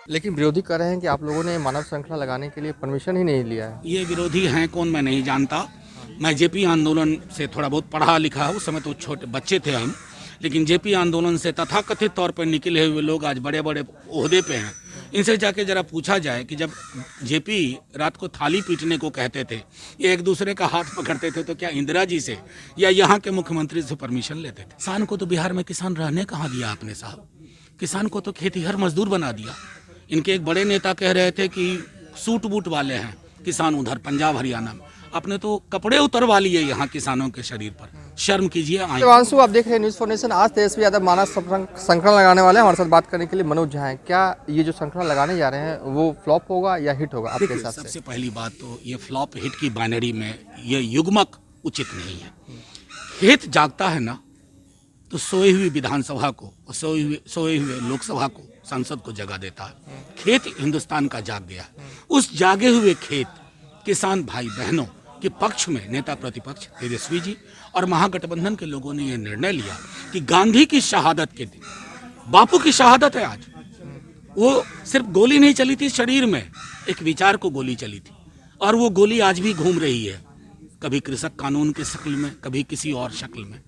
लेकिन विरोधी कह रहे हैं कि आप लोगों ने मानव श्रृंखला लगाने के लिए परमिशन ही नहीं लिया है। ये विरोधी हैं कौन मैं नहीं जानता। मैं जेपी आंदोलन से थोड़ा बहुत पढ़ा लिखा उस समय तो छोटे बच्चे थे हम, लेकिन जेपी आंदोलन से तथाकथित तौर पर निकले हुए लोग आज बड़े बड़े ओहदे पे हैं। इनसे जाके जरा पूछा जाए कि जब जेपी रात को थाली पीटने को कहते थे, ये एक दूसरे का हाथ पकड़ते थे, तो क्या इंदिरा जी से या यहाँ के मुख्यमंत्री से परमिशन लेते थे? किसान को तो बिहार में किसान रहने कहाँ दिया आपने साहब? किसान को तो खेतीहर मजदूर बना दिया। इनके एक बड़े नेता कह रहे थे कि सूट बूट वाले हैं किसान उधर पंजाब हरियाणा में, आपने तो कपड़े उतरवा लिए यहाँ किसानों के शरीर पर। शर्म कीजिए। शिवांशु, आप देख रहे हैं न्यूज़ फॉर नेशन। आज तेजस्वी यादव मानव श्रृंखला लगाने वाले हैं। हमारे साथ बात करने के लिए मनोज झा हैं। क्या ये जो श्रृंखला लगाने जा रहे हैं वो फ्लॉप होगा या हिट होगा आपके हिसाब से? सबसे पहली बात तो ये फ्लॉप हिट की बाइनरी में ये युग्मक उचित नहीं है। हित जागता है ना तो सोई हुई विधानसभा को और सोए हुए लोकसभा को, संसद को जगा देता है। खेत हिंदुस्तान का जाग गया। उस जागे हुए खेत किसान भाई बहनों के पक्ष में नेता प्रतिपक्ष तेजस्वी जी और महागठबंधन के लोगों ने यह निर्णय लिया कि गांधी की शहादत के दिन, बापू की शहादत है आज, वो सिर्फ गोली नहीं चली थी शरीर में, एक विचार को गोली चली थी और वो गोली आज भी घूम रही है, कभी कृषक कानून की शक्ल में, कभी किसी और शक्ल में।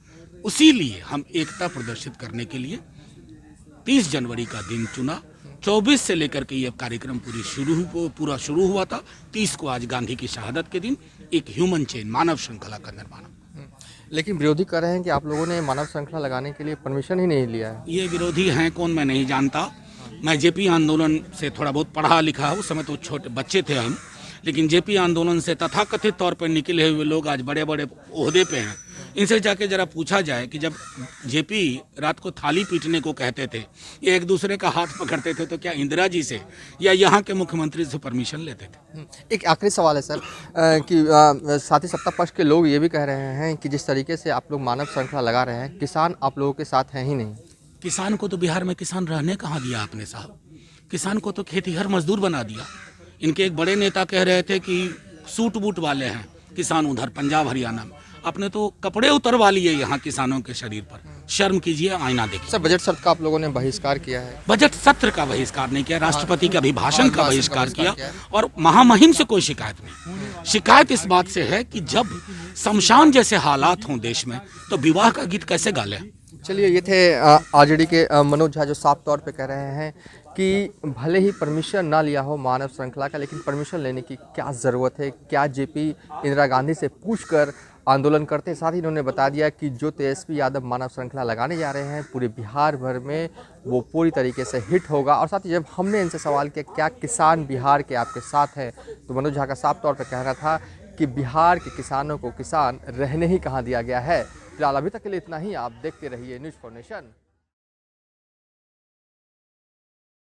उसी लिए हम एकता प्रदर्शित करने के लिए 30 जनवरी का दिन चुना। 24 से लेकर के ये कार्यक्रम पूरा शुरू हुआ था। 30 को आज गांधी की शहादत के दिन एक ह्यूमन चेन, मानव श्रृंखला का निर्माण। लेकिन विरोधी कह रहे हैं कि आप लोगों ने मानव श्रृंखला लगाने के लिए परमिशन ही नहीं लिया है। ये विरोधी हैं कौन मैं नहीं जानता। मैं जेपी आंदोलन से थोड़ा बहुत पढ़ा लिखा उस समय तो छोटे बच्चे थे हम, लेकिन जेपी आंदोलन से तथाकथित तौर पर निकले हुए लोग आज बड़े बड़े ओहदे पे हैं। इनसे जाके जरा पूछा जाए कि जब जेपी रात को थाली पीटने को कहते थे, ये एक दूसरे का हाथ पकड़ते थे, तो क्या इंदिरा जी से या यहाँ के मुख्यमंत्री से परमिशन लेते थे? एक आखिरी सवाल है सर, कि साथ ही सत्ता पक्ष के लोग ये भी कह रहे हैं कि जिस तरीके से आप लोग मानव श्रृंखला लगा रहे हैं, किसान आप लोगों के साथ हैं ही नहीं। किसान को तो बिहार में किसान रहने कहाँ दिया आपने साहब? किसान को तो खेतीहर मजदूर बना दिया। इनके एक बड़े नेता कह रहे थे कि सूट बूट वाले हैं किसान उधर पंजाब हरियाणा में, आपने तो कपड़े उतरवा लिए यहाँ किसानों के शरीर पर। शर्म कीजिए, आईना देखिए। सर, बजट सत्र का आप लोगों ने बहिष्कार किया है। बजट सत्र का बहिष्कार नहीं किया, राष्ट्रपति के अभिभाषण का बहिष्कार किया और महामहिम से कोई शिकायत नहीं। शिकायत इस बात से है कि जब शमशान जैसे हालात हों देश में तो विवाह का गीत कैसे गा लें? चलिए, ये थे आरजेडी के मनोज झा, जो साफ तौर पे कह रहे हैं कि भले ही परमिशन ना लिया हो मानव श्रृंखला का, लेकिन परमिशन लेने की क्या ज़रूरत है, क्या जेपी इंदिरा गांधी से पूछकर आंदोलन करते हैं। साथ ही इन्होंने बता दिया कि जो तेजस्वी यादव मानव श्रृंखला लगाने जा रहे हैं पूरे बिहार भर में वो पूरी तरीके से हिट होगा। और साथ ही जब हमने इनसे सवाल किया क्या किसान बिहार के आपके साथ हैं, तो मनोज झा का साफ तौर पर कहना था कि बिहार के किसानों को किसान रहने ही कहाँ दिया गया है। फिलहाल अभी तक के लिए इतना ही। आप देखते रहिए न्यूज़ फॉर नेशन।